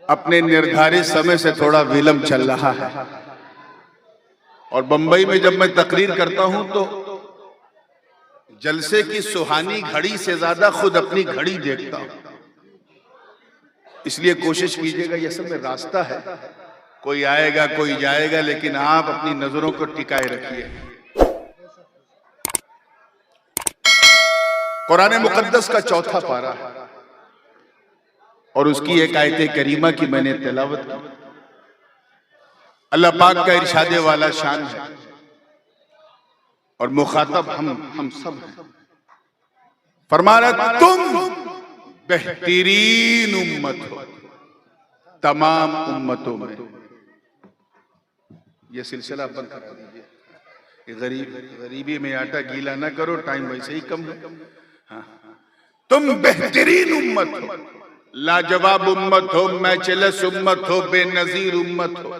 अपने निर्धारित समय से थोड़ा विलंब चल रहा है। और बंबई में जब मैं तकरीर करता हूं तो जलसे की सुहानी घड़ी से ज्यादा खुद अपनी घड़ी देखता हूं। इसलिए कोशिश कीजिएगा, ये सब में रास्ता है, कोई आएगा कोई जाएगा, लेकिन आप अपनी नजरों को टिकाए रखिए। कुरान मुकद्दस का चौथा पारा है और उसकी एक आयत करीमा की मैंने तिलावत की। अल्लाह पाक का इरशादे वाला शान है और मुखातब हम सब हैं। फरमा रहा तुम बेहतरीन उम्मत हो तमाम उम्मतों में। ये सिलसिला बंद करा दीजिए। गरीबी में आटा गीला ना करो, टाइम वैसे ही कम है। हाँ, तुम बेहतरीन उम्मत हो, लाजवाब उम्मत हो, मैचलेस उम्मत हो, बेनजीर उम्मत हो,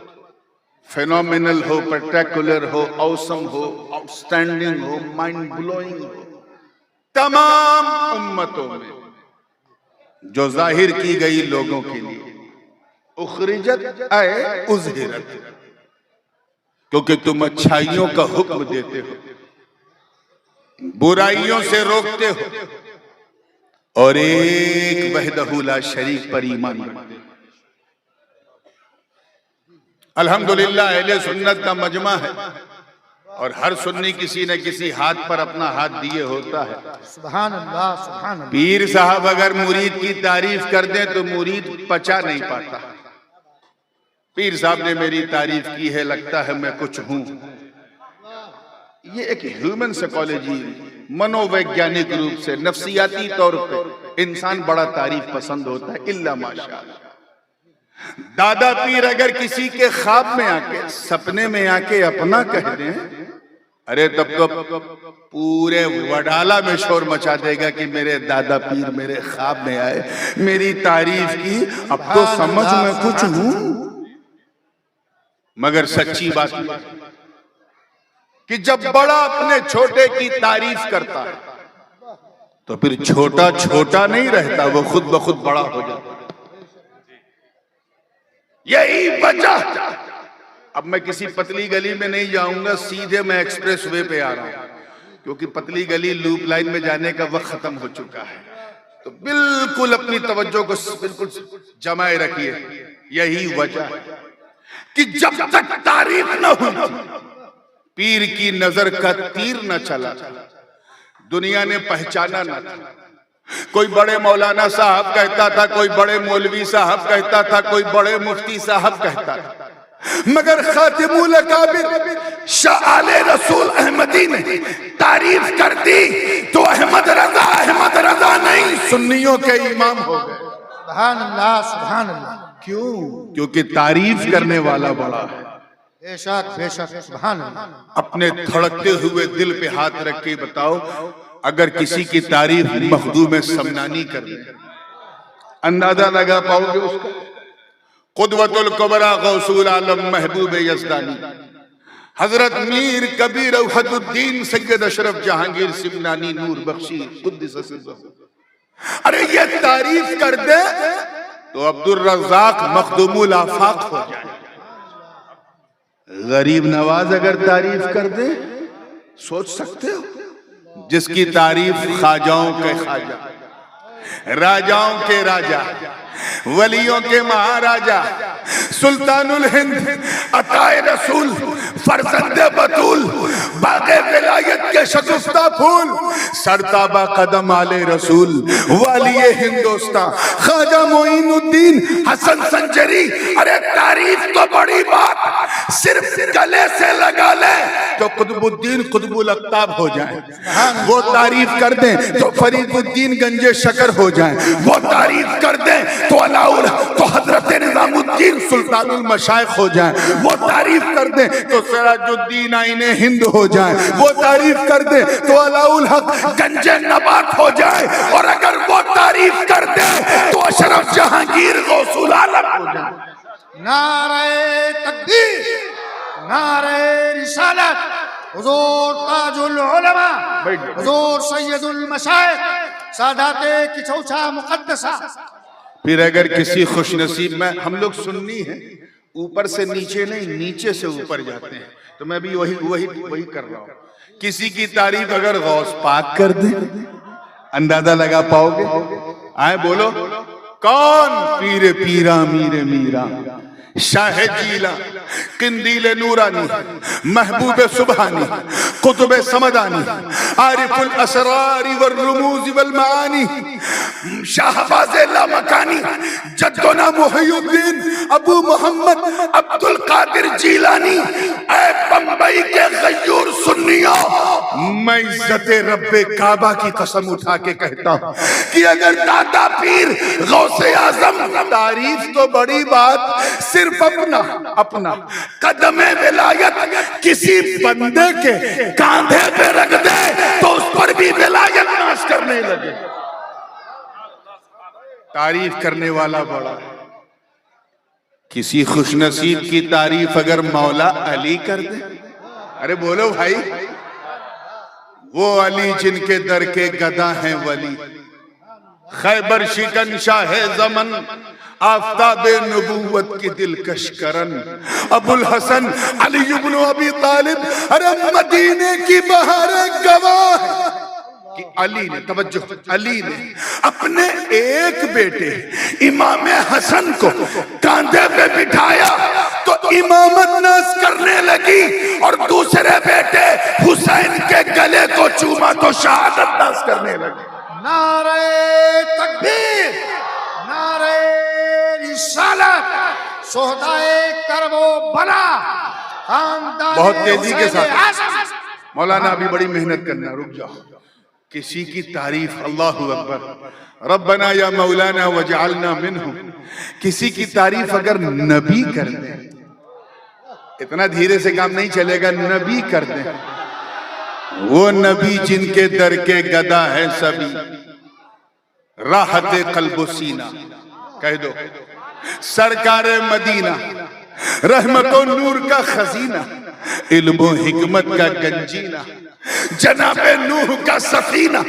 फेनोमिनल हो, स्पेक्टेकुलर हो, ऑसम हो, आउटस्टैंडिंग हो, माइंड ब्लोइंग हो। तमाम उम्मतों में जो जाहिर की गई लोगों के लिए उखरिजत आए उज़हिरत, क्योंकि तुम अच्छाइयों का हुक्म देते हो, बुराइयों से रोकते हो और एक वहदहू ला शरीक पर ईमान रखते हो। अल्हम्दुलिल्लाह अहले सुन्नत का मजमा है और हर सुन्नी किसी न किसी हाथ पर अपना हाथ दिए होता है। सुभान अल्लाह, सुभान अल्लाह। पीर साहब अगर मुरीद की तारीफ कर दें तो मुरीद पचा नहीं पाता। पीर साहब ने मेरी तारीफ की है, लगता है मैं कुछ हूं। ये एक ह्यूमन साइकोलॉजी, मनोवैज्ञानिक रूप से, नफ्सियाती तौर पे इंसान बड़ा तारीफ पसंद होता है, इल्ला माशाअल्लाह। दादा पीर अगर किसी के ख्वाब में आके, सपने में आके अपना कह दें, अरे तब तो पूरे वडाला में शोर मचा देगा कि मेरे दादा पीर मेरे ख्वाब में आए, मेरी तारीफ की, अब तो समझ में कुछ हूं। मगर सच्ची बात कि जब बड़ा अपने छोटे की तारीफ करता है तो फिर छोटा छोटा नहीं रहता, वो खुद ब खुद बड़ा हो जाता। यही वजह, अब मैं किसी पतली गली में नहीं जाऊंगा, सीधे मैं एक्सप्रेस वे पे आ रहा हूं, क्योंकि पतली गली लूप लाइन में जाने का वक्त खत्म हो चुका है। तो बिल्कुल अपनी तवज्जो को बिल्कुल जमाए रखिए। यही वजह है कि जब तक तारीफ न हुई, पीर की नजर का तीर न चला, दुनिया ने पहचाना न था। कोई बड़े मौलाना साहब कहता था, कोई बड़े मौलवी साहब कहता था, कोई बड़े मुफ्ती साहब कहता था, मगर खातिमुल अकाबिर शाह आले रसूल अहमदी ने तारीफ कर दी तो अहमद रजा नहीं, सुन्नियों के इमाम हो गए। सुभान अल्लाह, सुभान अल्लाह। क्यों? क्योंकि तारीफ करने वाला बड़ा है। बेशक बेशक, सुभान अल्लाह। अपने धड़कते हुए दिल पे हाथ रख के बताओ, अगर किसी की तारीफ मखदूम समनानी कर ले, अंदाजा लगा पाओगे उसका? कुदवतुल कुबरा गौसूल आलम महबूब यज़दानी हजरत मीर कबीर औहदुद्दीन सैयद अशरफ जहांगीर सिमनानी नूर बख्शी कुद्दिस सिर्रहू, अरे ये तारीफ कर दे तो अब्दुल रज़्ज़ाक मखदूमुल आफाक हो जाए। गरीब नवाज अगर तारीफ कर दे, सोच सकते हो, जिसकी तारीफ ख्वाजाओं के ख्वाजा, राजाओं के राजा, वलियों के महाराजा, सुल्तानुल हिंद, अताए रसूल, फरजंदे बतूल, बागे विलायत के शगुफ्ता फूल, सरताबा कदम आले रसूल, वालिए हिंदुस्तान ख्वाजा मोइनुद्दीन हसन संजरी। अरे तारीफ तो बड़ी बात, सिर्फ गले से लगा ले तो कुतुबुद्दीन कुतुबुल अक्ताब हो जाए, वो तारीफ कर दें तो फरीदुद्दीन गंजे शकर हो जाए, वो तारीफ कर दें तो अलाउल तो हजरत निजामुद्दीन सुल्तानुल मशाइख हो जाए, वो तारीफ कर दें तो सिराजुद्दीन आईने हिंद हो जाए, वो तारीफ कर दें तो अलाउल हक गंजे नबात हो जाए, और अगर वो तारीफ कर दे तो अशरफ जहांगीर गौसूल आलम हो जाए। नारे तकबीर, नारे रिसालत, हुजूर ताजुल उलमा, हुजूर सैयदुल मशाइख, सादाते की चौचा मुकद्दसा, फिर अगर किसी खुशनसीब में, हम लोग सुन्नी हैं, ऊपर से नीचे नहीं, नीचे से ऊपर जाते हैं, तो मैं भी वही कर रहा हूं। किसी की तारीफ अगर गौस पाक कर दे, अंदाजा लगा पाओगे? आए बोलो, कौन? पीरे पीरा मीरे मीरा, शाह जीला, किंदील नूरानी, महबूब सुबहानी, कुतुब समदानी, आरिफुल असरारी वल रुमूज वल मानी, शाहबाज लामकानी, जद्दुना मुहियुद्दीन अबू मोहम्मद अब्दुल कादिर जीलानी। ऐ बंबई के गयूर सुन्नियों, मैं इज्जते रब्बे काबा की कसम उठा के कहता हूं कि अगर दादा पीर गौसे आजम, तारीफ तो बड़ी बात, सिर्फ अपना कदमे विलायत किसी बंदे के कांधे पे रख दे तो उस पर भी विलायत नाश करने लगे। तारीफ करने वाला बड़ा है। किसी खुशनसीब की तारीफ अगर मौला अली कर दे, अरे बोलो भाई, वो अली जिनके दर के गदा हैं वली, खैबर शिकन शाह जमन, आफताब नबूवत की दिलकश करन, अबुल हसन अली इब्न अबी तालिब, अरे मदीने की बहार गवाह कि अली ने, तवज्जो, अली ने अपने एक बेटे इमाम हसन को कांधे पे बिठाया तो इमामत नाज करने लगी, और दूसरे बेटे हुसैन के गले को चूमा तो शहादत नाज करने लगी। नारे तकबीर, नारे रिसालत, सोहदाए करबो बना, बहुत तेजी के साथ मौलाना, अभी बड़ी मेहनत करना, रुक जाओ। किसी की तारीफ, अल्लाहु अकबर, रब्बना या मौलाना वजअलना मिनहुम, किसी की तारीफ अगर नबी कर दे, इतना धीरे से काम नहीं चलेगा, नबी कर दे, वो नबी जिनके दर के गदा है सभी, राहत कल्बो सीना कह दो, सरकार मदीना, रहमतो नूर का खजीना, इल्मो हिकमत का गंजीना, जनाबे नूह का सफीना,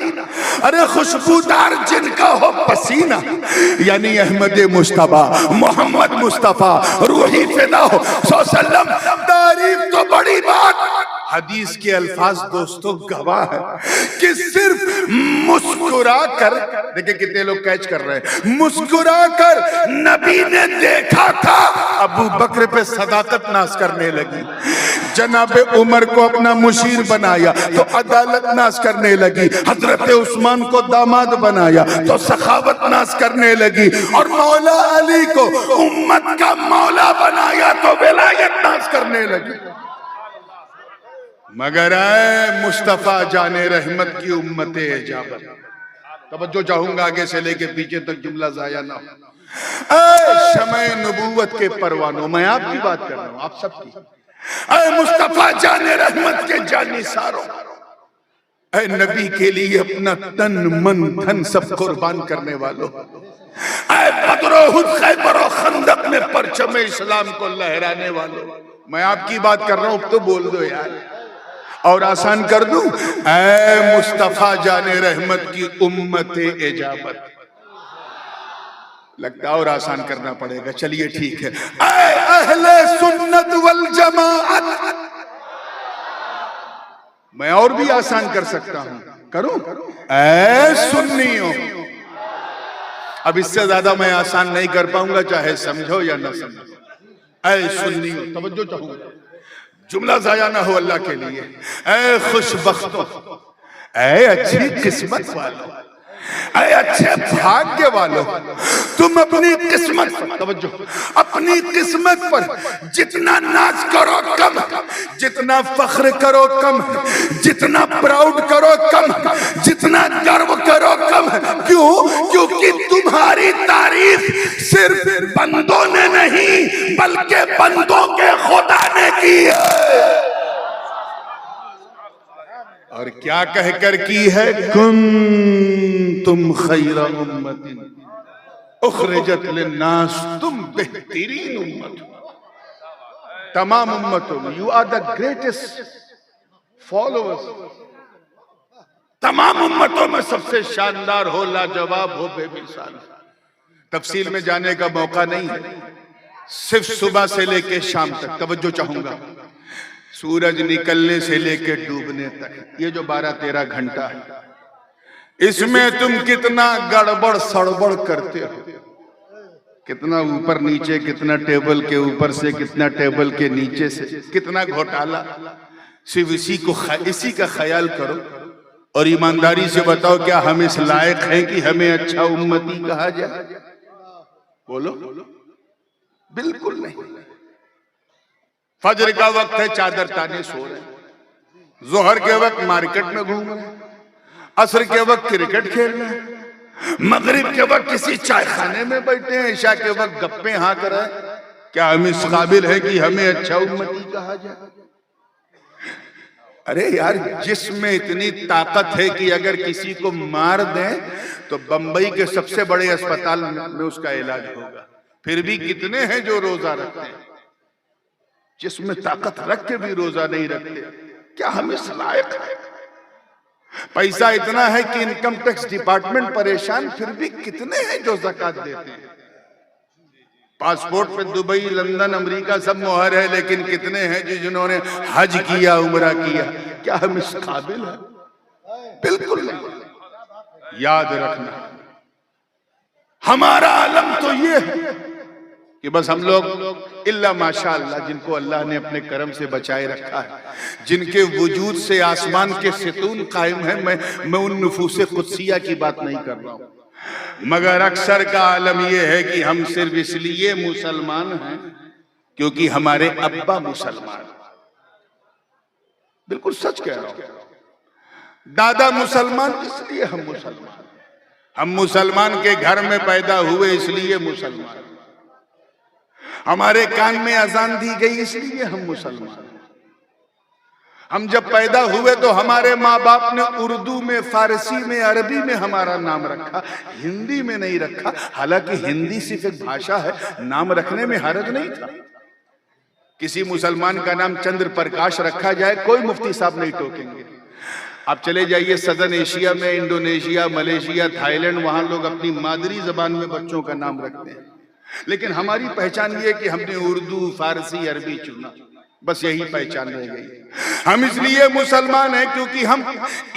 अरे खुशबूदार जिनका हो पसीना, यानी अहमद मुस्तफा मोहम्मद मुस्तफा रूही फिदा हो सल्लम। तारीफ तो बड़ी बात, हदीस के अल्फाज दोस्तों गवाह है कि सिर्फ मुस्कुरा कर, देखिए कितने लोग कैच कर रहे हैं, मुस्कुरा कर नबी ने देखा था अबू बकर पे सदाकत नाश करने लगी, जनाबे उमर को अपना मुशीर बनाया तो अदालत नाश करने लगी, हजरत उस्मान को दामाद बनाया तो सखावत नाश करने लगी, और मौला अली को उम्मत का मौला बनाया तो विलायत नाश करने लगी। मगर आए मुस्तफा जाने रहमत की उम्मत इजाबत, तवज्जो चाहूंगा आगे से लेके पीछे तक, जुमला जाया ना हो। शमए नबूवत के परवानों, मैं आपकी बात कर रहा हूं, आप सबकी। ऐ मुस्तफा जाने रहमत के जानिसारों, ऐ नबी के लिए अपना तन मन धन सब कुर्बान करने वालों, ऐ बदर उहुद खैबर और खंदक में परचम इस्लाम को लहराने वालों, मैं आपकी बात कर रहा हूं, तो बोल दो यार, और आसान कर दूं, ऐ मुस्तफा जाने रहमत की उम्मत इजाबत। लगता और आसान करना पड़ेगा, चलिए ठीक है। ऐ अहले सुन्नत वल जमाअत, मैं और भी आसान कर सकता हूं, करूं? ऐ सुन्नियों, अब इससे ज्यादा मैं आसान नहीं कर पाऊंगा, चाहे समझो या ना समझो। ऐ सुन्नियों, तवज्जो चाहूंगा, जुमला जाया ना हो अल्लाह के लिए। ऐ खुशबख्तों, ऐ अच्छी किस्मत वालों, ऐ अच्छे भाग्य वालों, तुम अपनी किस्मत, तवज्जो, अपनी किस्मत पर जितना नाज करो कम, जितना फख्र करो कम, जितना प्राउड करो कम, जितना गर्व करो कम। क्यों? क्योंकि तुम्हारी तारीफ सिर्फ बंदों ने नहीं बल्कि बंदों के खुदा ने की है। और क्या कहकर की है? कुंतुम खैरा उम्मतिन उखरिजत लिन्नास, तुम बेहतरीन उम्मत हो तमाम उम्मतों में, you are the greatest followers, तमाम उम्मतों में सबसे शानदार हो, लाजवाब हो, बेमिसाल। तफसील में जाने का मौका नहीं है, सिर्फ सुबह से लेके शाम तक तवज्जो चाहूंगा। सूरज निकलने से लेके डूबने तक ये जो 12-13 घंटा है, इसमें तुम कितना गड़बड़ सड़बड़ करते हो, कितना ऊपर नीचे, कितना टेबल के ऊपर से, कितना टेबल के नीचे से, कितना घोटाला। सिर्फ इसी का ख्याल करो और ईमानदारी से बताओ, क्या हम इस लायक हैं कि हमें अच्छा उम्मती कहा जाए? बोलो, बिल्कुल नहीं। फजर का वक्त है, चादर ताने सो रहे, जोहर के वक्त मार्केट में घूम रहे, असर के वक्त क्रिकेट खेल रहे हैं, मगरिब के वक्त किसी चाय खाने में बैठे हैं, इशा के वक्त गप्पे हाँक रहे हैं। क्या हम इस काबिल है कि हमें अच्छा उम्मती कहा जाए? अरे यार, जिसमें इतनी ताकत है कि अगर किसी को मार दें तो बंबई के सबसे बड़े अस्पताल में उसका इलाज होगा। फिर भी कितने हैं जो रोजा रखते हैं? जिसमें ताकत रख के भी रोजा नहीं रखते। क्या हम इस लायक हैं? पैसा इतना है कि इनकम टैक्स डिपार्टमेंट परेशान, फिर भी कितने हैं जो ज़कात देते हैं? पासपोर्ट पे दुबई, लंदन, अमेरिका सब मोहर है, लेकिन कितने हैं जिन्होंने हज किया, उम्रा किया? क्या हम इस काबिल हैं? बिल्कुल नहीं। याद रखना, हमारा आलम तो ये है कि बस हम लोग इल्ला माशाअल्लाह, जिनको अल्लाह ने अपने करम से बचाए रखा है, जिनके वजूद से आसमान के सितून कायम है, मैं उन नुफूसे कुदसिया की बात नहीं कर रहा हूं, मगर अक्सर का आलम यह है कि हम सिर्फ इसलिए मुसलमान हैं क्योंकि हमारे अब्बा मुसलमान। बिल्कुल सच कह रहा हूं। दादा मुसलमान, इसलिए हम मुसलमान। हम मुसलमान के घर में पैदा हुए, इसलिए मुसलमान। हमारे कान में अजान दी गई, इसलिए हम मुसलमान। हम जब पैदा हुए तो हमारे माँ बाप ने उर्दू में, फारसी में, अरबी में हमारा नाम रखा, हिंदी में नहीं रखा। हालांकि हिंदी सिर्फ एक भाषा है, नाम रखने में हरज नहीं था। किसी मुसलमान का नाम चंद्र प्रकाश रखा जाए, कोई मुफ्ती साहब नहीं टोकेंगे। आप चले जाइए सदर्न एशिया में, इंडोनेशिया, मलेशिया, थाईलैंड, वहां लोग अपनी मादरी जबान में बच्चों का नाम रखते हैं। लेकिन हमारी पहचान ये कि हमने उर्दू, फारसी, अरबी चुना, बस यही पहचान रह गई। हम इसलिए मुसलमान हैं क्योंकि हम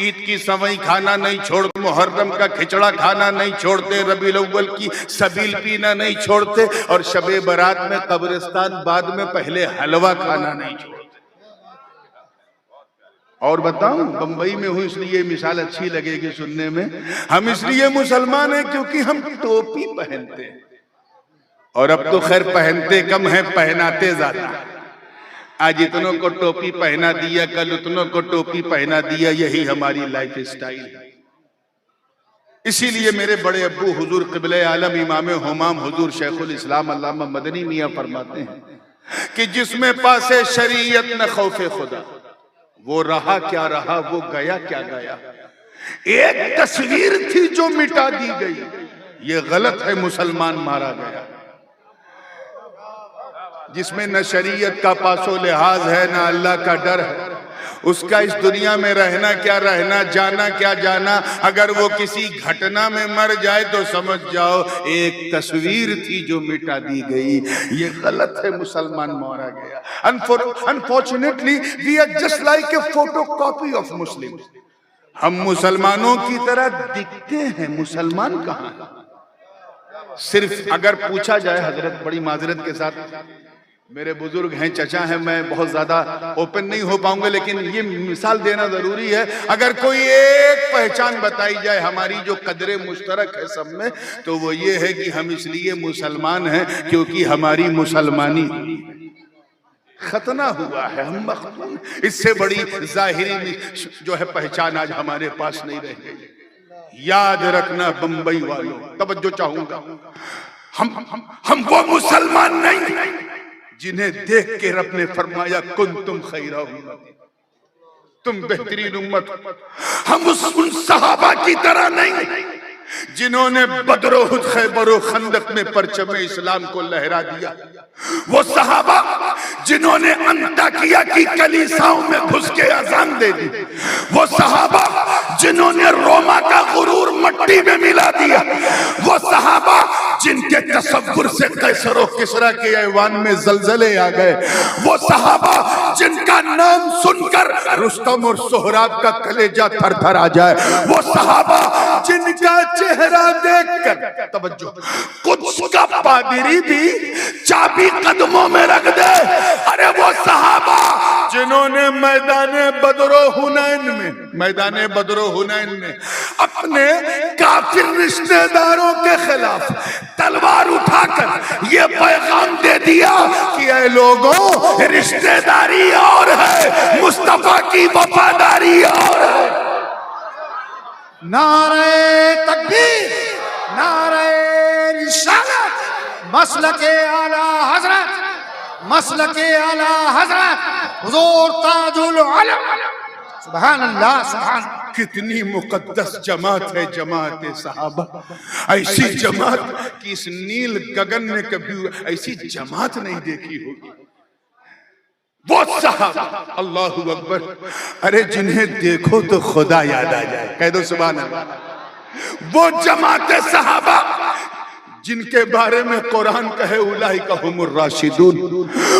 ईद की सवई खाना नहीं छोड़ते, मुहर्रम का खिचड़ा खाना नहीं छोड़ते, रबीउल अव्वल की सबील पीना नहीं छोड़ते, और शबे बारात में कब्रिस्तान बाद में पहले हलवा खाना नहीं छोड़ते। और बताऊं, बंबई में हूं इसलिए मिसाल अच्छी लगेगी सुनने में। हम इसलिए मुसलमान हैं क्योंकि हम टोपी पहनते हैं, और अब तो खैर पहनते कम है, पहनाते ज्यादा। आज इतनों को टोपी पहना दिया, कल उतनों को टोपी पहना दिया, यही हमारी लाइफ स्टाइल है। इसीलिए मेरे बड़े अब्बू हुजूर क़िबले आलम इमाम हुमाम हुजूर शेखुल इस्लाम अल्लामा मदनी मियां फरमाते हैं कि जिसमें पासे शरीयत न खौफे खुदा, वो रहा क्या रहा, वो गया क्या गया। एक तस्वीर थी जो मिटा दी गई, ये गलत है, मुसलमान मारा गया। जिसमें न शरीयत का पासो लिहाज है, न अल्लाह का डर है, उसका इस दुनिया में रहना क्या रहना, जाना क्या जाना। अगर वो किसी घटना में मर जाए तो समझ जाओ एक तस्वीर थी जो मिटा दी गई, ये गलत है, मुसलमान मारा गया। Unfortunately we are just like a photocopy of Muslim. हम मुसलमानों की तरह दिखते हैं, मुसलमान कहाँ है? सिर्फ अगर पूछा जाए, हजरत बड़ी माजरत के साथ, मेरे बुजुर्ग हैं, चचा हैं, मैं बहुत ज्यादा ओपन नहीं हो पाऊंगा, लेकिन ये मिसाल देना जरूरी है। अगर कोई एक पहचान बताई जाए हमारी जो कदरे मुश्तरक है सब में, तो वो ये है कि हम इसलिए मुसलमान हैं क्योंकि हमारी मुसलमानी खतना हुआ है, हम मखदूम। इससे बड़ी जाहिरी जो है पहचान आज हमारे पास नहीं रह गई। याद रखना बंबई वालों, तवज्जो चाहूंगा, हम वो मुसलमान नहीं जिन्हें देख के रब ने फरमाया कुंतुम खैरा उम्मत, तुम बेहतरीन उम्मत। हम उन सहाबा की तरह नहीं जिन्होंने बदरो खैबरो खंदक में परचमे इस्लाम को लहरा दिया। वो सहाबा जिन्होंने अंताकिया की कलीसाओं में घुस के अजान दे दी। वो सहाबा जिन्होंने रोमा का गुरूर मट्टी में मिला दिया, वो सहाबा जिनके तसव्वुर से कैसर और किसरा के ऐवान में जलजले आ गए, वो सहाबा जिनका नाम सुनकर रुस्तम और सोहराब का कलेजा थर-थर आ जाए, वो सहाबा जिनका चेहरा देखकर तवज्जो कुछ का पादरी भी चाबी कदमों में रख दे। अरे वो सहाबा जिन्होंने मैदाने बदरो हुनैन में अपने काफिर रिश्तेदारों के खिलाफ तलवार उठाकर ये पैगाम दे दिया कि ऐ लोगों, रिश्तेदारी और है, मुस्तफा की वफादारी और है। नारे तकबीर, नारे रिसालत, मसलके आला हजरत हुजूर ताजुल आलम। सुभान अल्लाह, सुभान। कितनी मुकद्दस जमात है जमात सहाबा। ऐसी जमात कि इस नील गगन में कभी ऐसी जमात नहीं देखी होगी। वो सहाबा, अल्लाहु अकबर, अरे जिन्हें देखो तो खुदा याद आ जाए, कह दो सुभान अल्लाह। वो जमात सहाबा जिनके बारे में कुरान कहे उलाइका हुमुर राशिदून,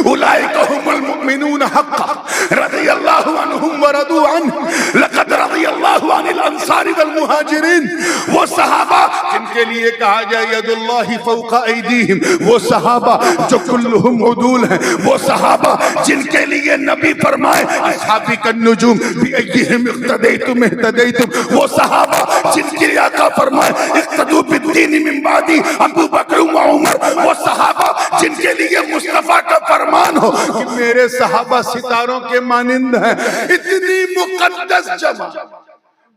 उलाइका हुमुल मुमिनून हक्का, रज़ियल्लाहु अन्हुम व रदू अन्हु, लक़द रज़ियल्लाहु अनिल अंसारी वल मुहाजिरीन। वो सहाबा जिनके लिए कहा जाए यदुल्लाहि फौका ऐदीहिम, वो सहाबा जो कुल्लुहुम उदूल हैं, वो सहाबा जिनके लिए नबी फरमाए अस्हाबी कन्नुजुम बिअय्यिहिम इक़्तदैतुम इह्तदैतुम, वो सहाबा जिनके आका फरमाए इक़्तदू बिद्दीन मिन बादी अबू बकर व उमर, वो सहाबा जिनके लिए मुस्तफा का फरमान हो कि मेरे सहाबा सितारों के मानिंद हैं। इतनी मुकद्दस जमा।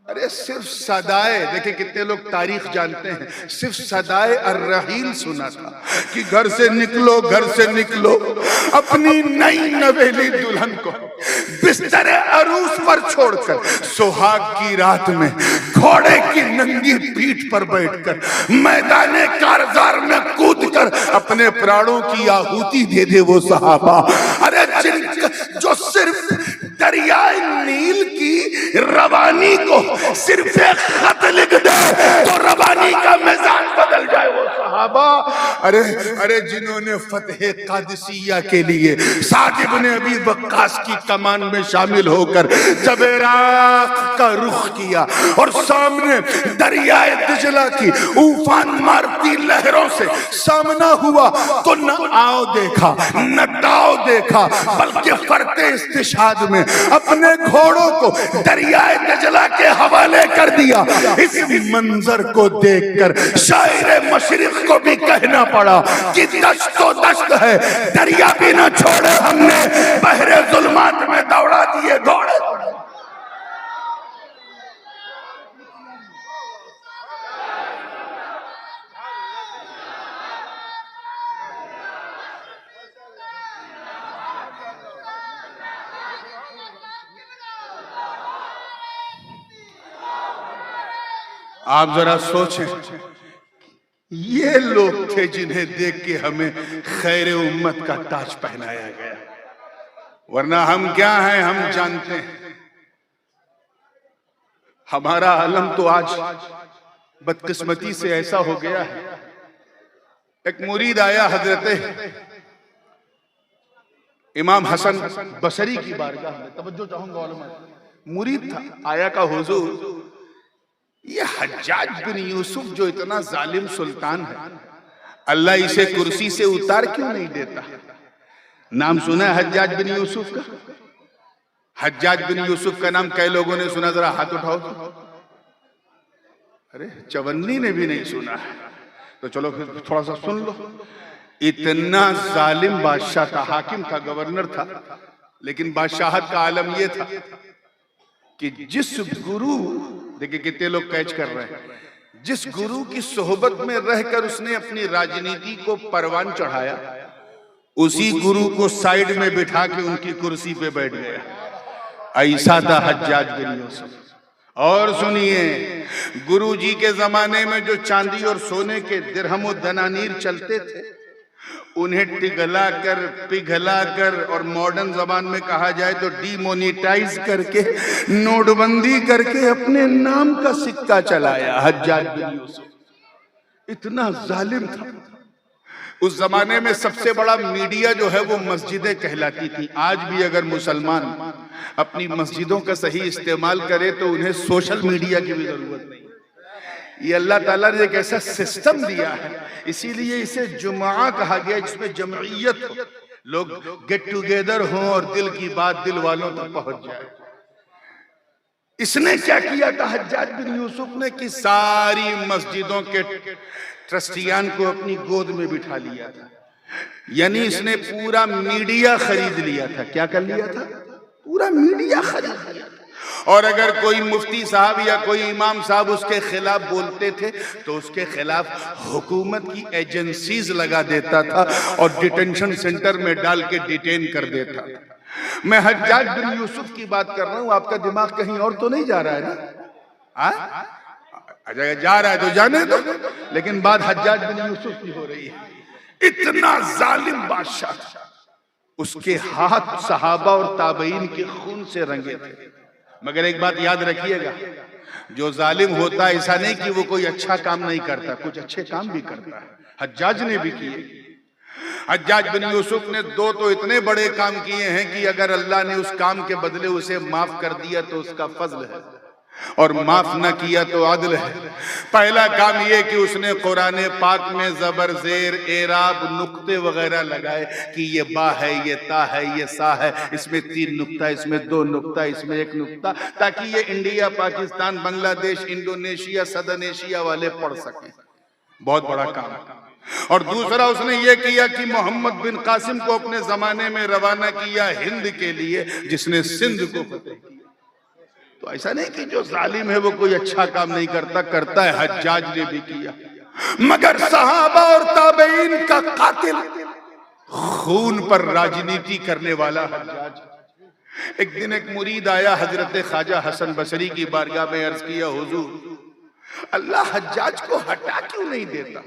अरे सिर्फ सदाए, देखिए कितने लोग तारीख जानते हैं, सिर्फ सदाए अर्रहील सुना था कि घर से निकलो अपनी नई नवेली दुल्हन को बिस्तरे अरूस पर छोड़कर सुहाग की रात में घोड़े की नंगी पीठ पर बैठकर मैदाने कारजार में कूदकर अपने प्राणों की आहुति दे दे वो सहाबा। अरे जो सिर्फ दरियाए नील की रवानी को सिर्फ एक खत लिख दे तो रवानी का मिजान बदल जाए वो सहाबा। अरे जिन्होंने फतह कादिसिया के लिए साद इब्ने अबी वक्कास की कमान में शामिल होकर जब इराक का रुख किया और सामने दरियाए दिजला की उफान मारती लहरों से सामना हुआ तो न आओ देखा न दाव देखा, बल्कि फरते इस्तिशाद में अपने घोड़ों को दरियाए दिजला के हवाले कर दिया। इस मंजर को देखकर शायर मशरिक को भी कहना पड़ा कि दश्त तो दश्त है, दरिया भी न छोड़े हमने, बहरे जुल्मात में दौड़ा दिए घोड़े। आप जरा सोचें, ये लोग थे जिन्हें देख के हमें खैर उम्मत का ताज पहनाया गया, वरना हम क्या हैं हम जानते हैं। हमारा आलम तो आज बदकिस्मती से ऐसा हो गया है। एक मुरीद आया हजरत इमाम हसन बसरी की बारगाह में, तवज्जो चाहूंगा उलमा, मुरीद था, आया का हुजूर ये हज्जाज बिन यूसुफ जो इतना जालिम सुल्तान है, अल्लाह इसे कुर्सी से उतार क्यों नहीं देता? नाम सुना है हज्जाज बिन यूसुफ का? हज्जाज बिन यूसुफ का नाम कई लोगों ने सुना, जरा हाथ उठाओ तो। अरे चवन्नी ने भी नहीं सुना है, तो चलो फिर थोड़ा सा सुन लो। इतना जालिम बादशाह था, हाकिम था, गवर्नर था, लेकिन बादशाहत का आलम यह था कि जिस गुरु, देखिए कितने लोग कैच कर रहे हैं, जिस गुरु की सोहबत में रहकर उसने अपनी राजनीति को परवान चढ़ाया, उसी गुरु को साइड में बिठा के उनकी कुर्सी पे बैठ गया। ऐसा था हज्जाज बिन यूसुफ। और सुनिए, गुरुजी के जमाने में जो चांदी और सोने के दिरहम और दनानीर चलते थे, उन्हें पिघला कर और मॉडर्न जबान में कहा जाए तो डीमोनेटाइज करके, नोटबंदी करके अपने नाम का सिक्का चलाया हज्जाज बिन यूसुफ। इतना जालिम था। उस जमाने में सबसे बड़ा मीडिया जो है वो मस्जिदें कहलाती थी। आज भी अगर मुसलमान अपनी मस्जिदों का सही इस्तेमाल करे तो उन्हें सोशल मीडिया की भी जरूरत नहीं। ये अल्लाह ताला ने एक ऐसा सिस्टम दिया है, इसीलिए इसे जुमा कहा गया, जिसमें जमइयत हो, लोग गेट टुगेदर हों और दिल की बात दिल वालों तक पहुंच जाए। इसने क्या किया था हज्जाज बिन यूसुफ ने कि सारी मस्जिदों के ट्रस्टियान को अपनी गोद में बिठा लिया था। यानी इसने पूरा मीडिया खरीद लिया था। क्या कर लिया था? पूरा मीडिया खरीद लिया था। और अगर कोई मुफ्ती साहब या कोई इमाम साहब उसके खिलाफ बोलते थे तो उसके खिलाफ हुकूमत की एजेंसीज लगा देता था और डिटेंशन सेंटर में डाल के डिटेन कर देता था। मैं हज्जाज बिन यूसुफ की बात कर रहा हूं, आपका दिमाग कहीं और तो नहीं जा रहा है ना? अगर जा रहा है तो जाने दो, लेकिन बात हज्जाज बिन यूसुफ की हो रही है। इतना जालिम बादशाह था, उसके हाथ सहाबा और ताबईन के खून से रंगे थे। मगर एक बात याद रखिएगा, जो जालिम होता है ऐसा नहीं कि वो कोई अच्छा काम नहीं करता, कुछ अच्छे काम भी करता है। हज्जाज ने भी किए। हज्जाज बिन यूसुफ ने दो तो इतने बड़े काम किए हैं कि अगर अल्लाह ने उस काम के बदले उसे माफ कर दिया तो उसका फजल है, और माफ न किया तो अदल है। पहला काम यह कि उसने कुरान पाक में जबर जेर एराब नुक्ते वगैरह लगाए कि ये बा है, ये ता है, ये सा है, इसमें 3 नुक्ता, इसमें 2 नुक्ता, इसमें 1 नुक्ता, ताकि ये India, Pakistan, Bangladesh, Indonesia, southern Asia वाले पढ़ सके। बहुत बड़ा काम है। और दूसरा उसने ये किया कि मोहम्मद बिन कासिम को अपने जमाने में रवाना किया हिंद के लिए, जिसने सिंध को फतेह किया। तो ऐसा नहीं कि जो जालिम है वो कोई अच्छा काम नहीं करता है। हज्जाज ने भी किया। मगर सहाबा और ताबईन का कातिल, खून पर राजनीति करने वाला हज्जाज। एक दिन एक मुरीद आया हजरत ख्वाजा हसन बसरी की बारगाह में, अर्ज किया, हुजूर अल्लाह हज्जाज को हटा क्यों नहीं देता?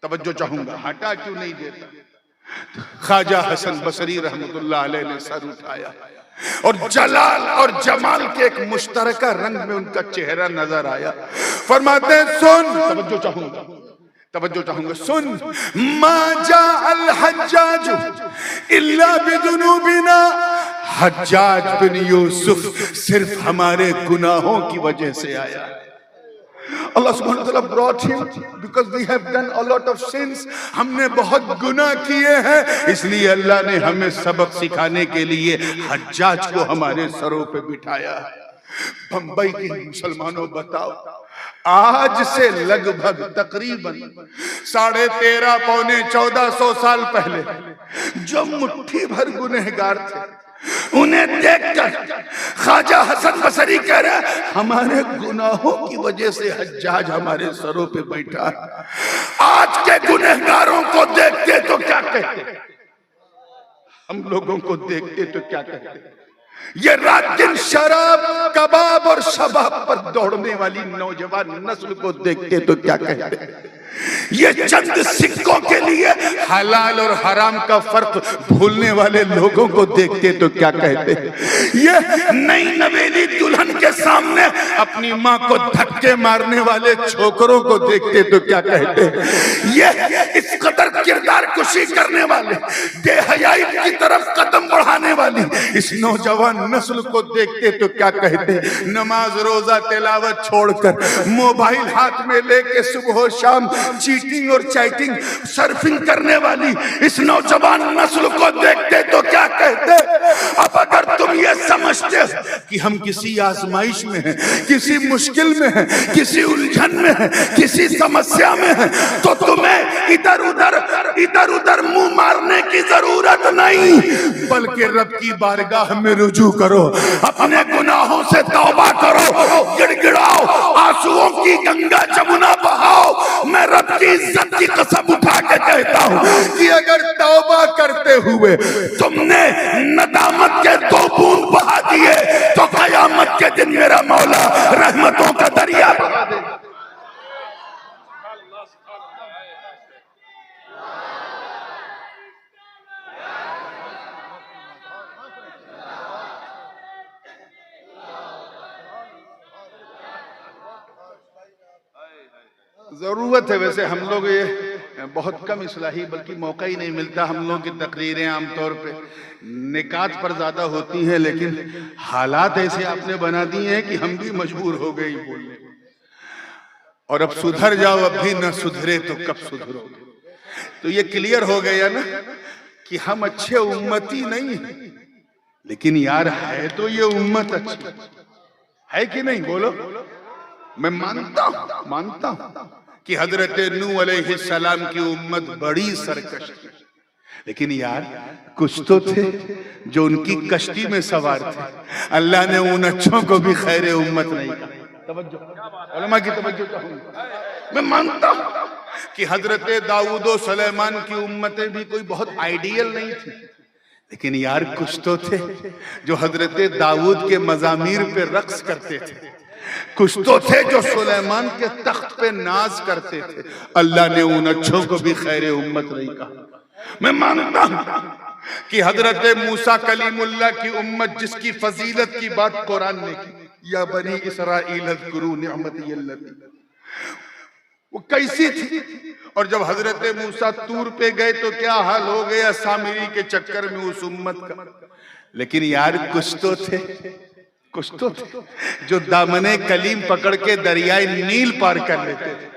तवज्जो चाहूंगा, हटा क्यों नहीं देता? ख्वाजा हसन बसरी रहमतुल्लाह अलैह ने सर उठाया और जलाल और जमाल के एक मुश्तरका रंग में उनका चेहरा नजर आया। फरमाते हैं, सुन, तवज्जो चाहूंगा, सुन, मा जाअल हज्जाज इल्ला बिजुनूबिना, हज्जाज बिन यूसुफ सिर्फ हमारे गुनाहों की वजह से आया। Allah subhanahu wa ta'ala brought him because we have done a lot of sins. हमने बहुत गुनाह किए हैं, इसलिए अल्लाह ने हमें सबक सिखाने के लिए हज्जाज को हमारे सरों पे बिठाया। बंबई के मुसलमानों बताओ, आज से लगभग तकरीबन 13.5 पौने 1400 साल पहले जो मुट्ठी भर गुनहगार थे, उन्हें देखकर ख्वाजा हसन बसरी कह रहे, हमारे गुनाहों की वजह से हज्जाज हमारे सरों पे बैठा। आज के गुनहगारों को देखते तो क्या कहते? हम लोगों को देखते तो क्या कहते? ये रात दिन शराब, कबाब और शबाब पर दौड़ने वाली नौजवान नस्ल को देखते तो क्या कहते? ये चंद सिक्कों के लिए हलाल और हराम का फर्क भूलने वाले लोगों को देखते तो क्या कहते? ये नई नवेली दुल्हन के सामने अपनी माँ को धक्के मारने वाले छोकरों को देखते तो क्या कहते? ये इस कदर किरदार कुशी करने वाले, बेहयाई की तरफ कदम बढ़ाने वाली इस नौजवान नस्ल को देखते तो क्या कहते? नमाज रोजा तिलावत छोड़कर मोबाइल हाथ में लेके सुबह शाम चीटिंग और चैटिंग सर्फिंग करने वाली इस नौजवान नस्ल को देखते तो क्या कहते? अब अगर तुम ये समझते हो कि हम किसी आजमाइश में हैं, किसी मुश्किल में हैं, किसी उलझन में हैं, किसी समस्या में हैं, तो तुम्हें इधर उधर मुंह मारने की जरूरत नहीं, बल्कि रब की बारगाह में रुजू करो, अपने गुनाहों से तौबा करो, गिड़गिड़ाओ, आंसुओं की गंगा जमुना बहाओ। मैं रब की इज्जत की कसम उठा के कहता हूं कि अगर तौबा करते हुए तुमने नदामत के 2 बूंद बहा दिए तो कयामत के दिन मेरा मौला रहमतों का दरिया बहा देगा। जरूरत है। वैसे हम लोग ये बहुत कम इस्लाही, बल्कि मौका ही नहीं मिलता। हम लोग की तकरीरें आमतौर पे निकात पर ज्यादा होती हैं, लेकिन हालात ऐसे आपने बना दिए हैं कि हम भी मजबूर हो गए बोलने। और अब सुधर जाओ, अब भी न सुधरे तो कब सुधरोगे। तो ये क्लियर हो गया ना कि हम अच्छे उम्मती नहीं हैं, लेकिन यार है तो ये उम्मत अच्छी है कि नहीं? बोलो। मैं मानता हूं कि हजरत नूह अलैहिस्सलाम की उम्मत बड़ी सरकश थी, लेकिन यार कुछ तो थे जो उनकी कश्ती में सवार थे। अल्लाह ने उन अच्छों को भी खैर उम्मत नहीं कहा। उलमा की तवज्जो चाहूंगा। मैं मानता हूं कि हजरत दाऊद और सुलेमान की उम्मतें भी कोई बहुत आइडियल नहीं थी, लेकिन यार कुछ तो थे जो हजरत दाऊद के मजामीर पे रक्स करते थे। कुछ तो थे जो सुलेमान के तख्त पे नाज करते थे। अल्लाह ने उन अच्छों को भी खैर उम्मत नहीं कहा। मैं मानता हूं कि हजरत मूसा कलीमुल्लाह की उम्मत, जिसकी फजीलत की बात कुरान ने की, या बनी इसराइल अज़कुरू निअमती अल्लती, वो कैसी थी। और जब हजरत मूसा तूर पे गए तो क्या हाल हो गया सामिरी के चक्कर में उस उम्मत का। लेकिन यार कुछ तो थे जो दामने कलीम पकड़ के दरियाए नील पार कर लेते थे।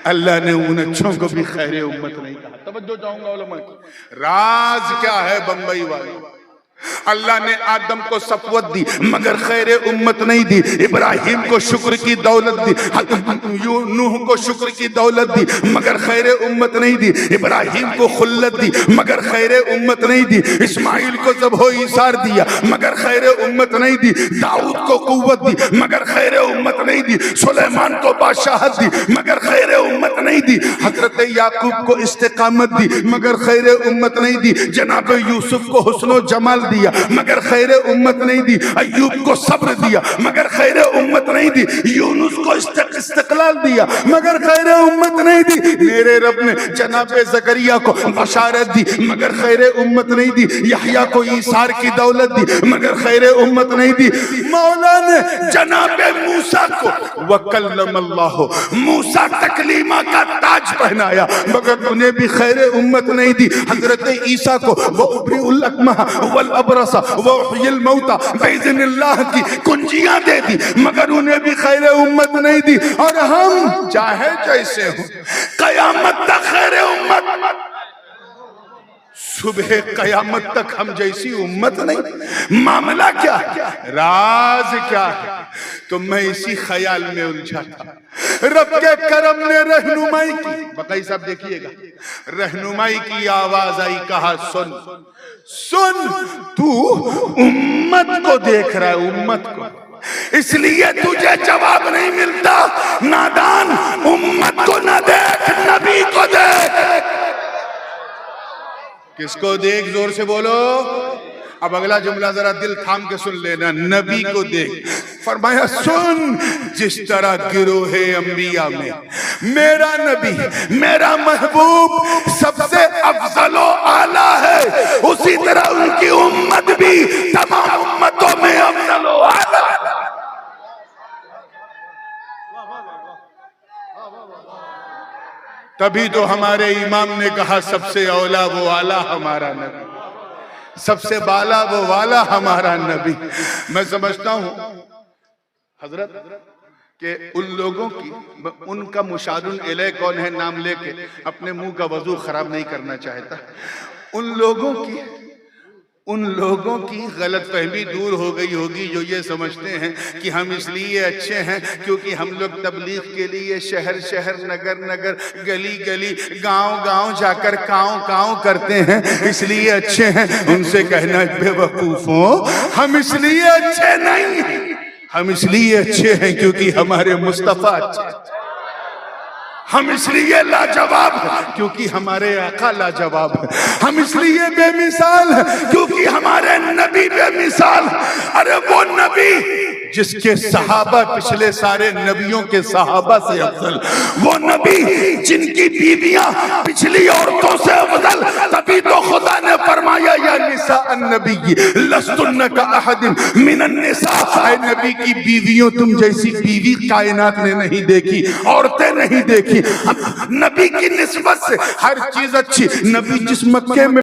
अल्लाह ने उन अच्छों को भी खैर उम्मत नहीं कहा। तवज्जो चाहूंगा उलमा की। राज क्या है बंबई वाले? अल्लाह ने आदम को सफवत दी मगर खैर उम्मत नहीं दी। इब्राहिम को शुक्र की दौलत दी, नूह को शुक्र की दौलत दी मगर खैर उम्मत नहीं दी। इब्राहिम को खुल्लत दी मगर खैर उम्मत नहीं दी। इस्माइल को ज़बहो ईसार दिया मगर खैर उम्मत नहीं दी। दाऊद को कुव्वत दी मगर खैर उम्मत नहीं दी। सुलेमान को बादशाहत दी मगर खैर उम्मत नहीं दी। हजरत याकूब को इस्तिकामत दी मगर खैर उम्मत नहीं दी। जनाब यूसुफ को हुस्नो जमाल दिया मगर खैर उम्मत नहीं दी। अय्यूब को सब्र दिया मगर खैर उम्मत नहीं दी। यूनुस को इस्तिकलाल दिया मगर खैर उम्मत नहीं दी। मेरे रब ने जनाब ज़करिया को बशारत दी मगर खैर उम्मत नहीं दी। यहया को ईसार की दौलत दी मगर खैर उम्मत नहीं दी। मौला ने जनाब मूसा को वकल्लमल्लाहु, मूसा तकलीमा का ताज पहनाया मगर उन्हें भी खैर उम्मत नहीं दी। हजरत ईसा को वउब्रिउल अकमह वल अबरसा वउहयिल मौता बिइज़्निल्लाह की कुंजियां दे दी मगर उन्हें भी खैर उम्मत नहीं दी। और हम चाहे जैसे हो कयामत तक खैर उम्मत, सुबह कयामत तक हम जैसी उम्मत नहीं। मामला क्या है, राज क्या है? तो मैं इसी ख्याल में उलझा था। रब के करम ने रहनुमाई की। बकाई साहब देखिएगा, रहनुमाई की आवाज आई, कहा सुन सुन, तू उम्मत को देख रहा है, उम्मत को, इसलिए तुझे जवाब नहीं मिलता। नादान, उम्मत को न देख, नबी को देख। किसको देख? जोर से बोलो। अब अगला जुमला जरा दिल थाम के सुन लेना। नबी को देख। फरमाया सुन, जिस तरह गिरोहे अंबिया में मेरा नबी, मेरा महबूब सबसे अफजलो आला है, उसी तरह उनकी उम्मत भी तमाम उम्मतों में अफजलो आला है। तभी तो हमारे इमाम ने कहा सबसे औला वो आला हमारा नबी, सबसे बाला वो वाला हमारा नबी। मैं समझता हूं हजरत के उन लोगों की, उनका मुशारुन इलैह कौन है, नाम लेके अपने मुंह का वजू खराब नहीं करना चाहता। उन लोगों की गलतफहमी दूर हो गई होगी जो ये समझते हैं कि हम इसलिए अच्छे हैं क्योंकि हम लोग तबलीग के लिए शहर शहर, नगर नगर, गली गली, गांव गांव जाकर काँव काँव करते हैं, इसलिए अच्छे हैं। उनसे कहना बेवकूफों, हम इसलिए अच्छे नहीं, हम इसलिए अच्छे हैं क्योंकि हमारे मुस्तफा अच्छे, हम इसलिए लाजवाब हैं क्योंकि हमारे आका लाजवाब है, हम इसलिए बेमिसाल हैं क्योंकि हमारे नबी बेमिसाल। अरे वो नबी जिसके सहाबा पिछले सारे नबियों के सहाबा से अफजल, वो नबी जिनकी बीवियां पिछली औरतों से अफजल, तभी तो खुदा ने फरमाया या निसा नबी लस्तुन्ना का अहदिन मिनन निसा, ऐ नबी की बीवियों तुम जैसी बीवी कायनात ने नहीं देखी, औरतें नहीं देखी। नबी की निस्बत से हर चीज अच्छी। नबी जिस मक्के में